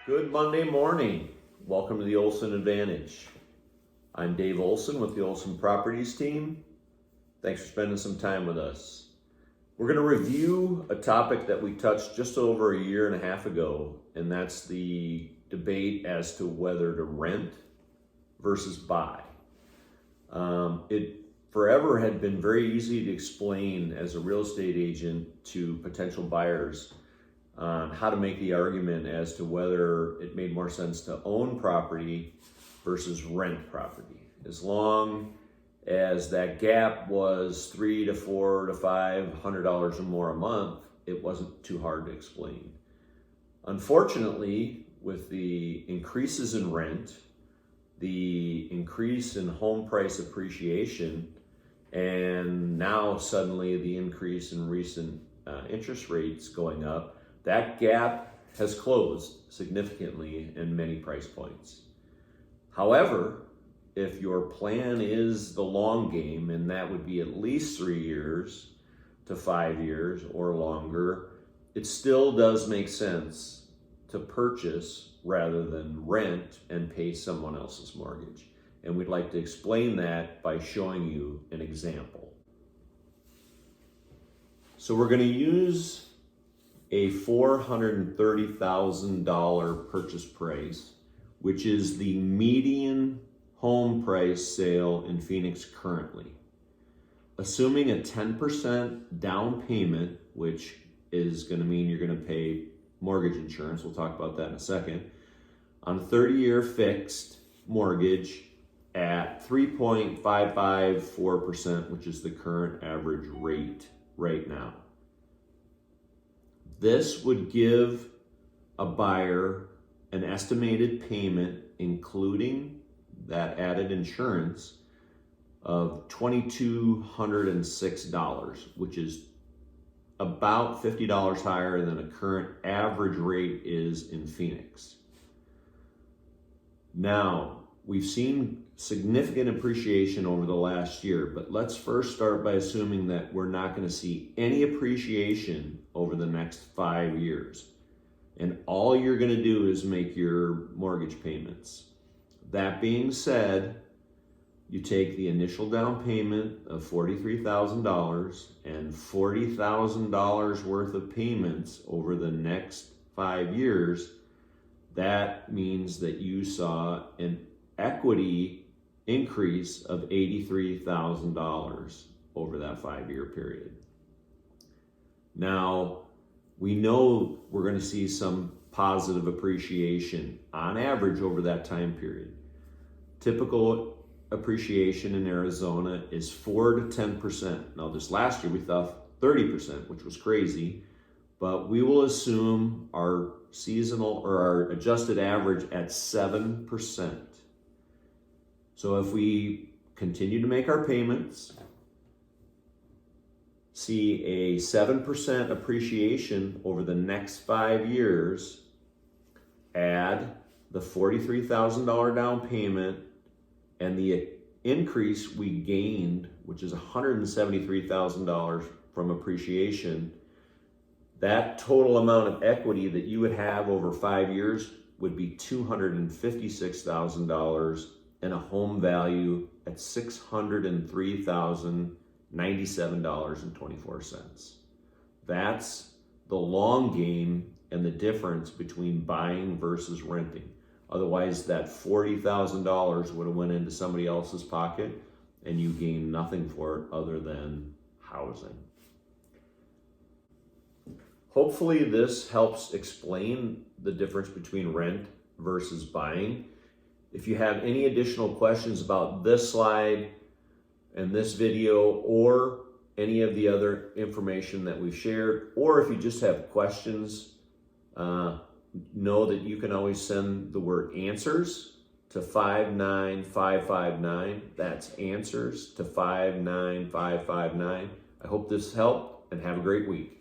Good Monday morning. Welcome to the Olson Advantage. I'm Dave Olson with the Olson Properties team. Thanks for spending some time with us. We're going to review a topic that we touched just over a year and a half ago, and that's the debate as to whether to rent versus buy. It forever had been very easy to explain as a real estate agent to potential buyers on how to make the argument as to whether it made more sense to own property versus rent property. As long as that gap was $300 to $400 to $500 or more a month, it wasn't too hard to explain. Unfortunately, with the increases in rent, the increase in home price appreciation, and now suddenly the increase in recent interest rates going up, that gap has closed significantly in many price points. However, if your plan is the long game, and that would be at least 3 years to 5 years or longer, it still does make sense to purchase rather than rent and pay someone else's mortgage. And we'd like to explain that by showing you an example. So we're going to use a $430,000 purchase price, which is the median home price sale in Phoenix currently. Assuming a 10% down payment, which is going to mean you're going to pay mortgage insurance, we'll talk about that in a second, on a 30-year fixed mortgage at 3.554%, which is the current average rate right now. This would give a buyer an estimated payment, including that added insurance, of $2,206, which is about $50 higher than a current average rate is in Phoenix. Now, we've seen significant appreciation over the last year, but let's first start by assuming that we're not going to see any appreciation over the next 5 years. And all you're going to do is make your mortgage payments. That being said, you take the initial down payment of $43,000 and $40,000 worth of payments over the next 5 years. That means that you saw an equity increase of $83,000 over that 5-year period. Now, we know we're going to see some positive appreciation on average over that time period. Typical appreciation in Arizona is 4 to 10%. Now, this last year we thought 30%, which was crazy, but we will assume our seasonal or our adjusted average at 7%. So if we continue to make our payments, see a 7% appreciation over the next 5 years, add the $43,000 down payment and the increase we gained, which is $173,000 from appreciation, that total amount of equity that you would have over 5 years would be $256,000 and a home value at $603,097.24. That's the long game and the difference between buying versus renting. Otherwise, that $40,000 would have went into somebody else's pocket and you gain nothing for it other than housing. Hopefully this helps explain the difference between rent versus buying. If you have any additional questions about this slide and this video or any of the other information that we've shared, or if you just have questions, know that you can always send the word answers to 59559. That's answers to 59559. I hope this helped and have a great week.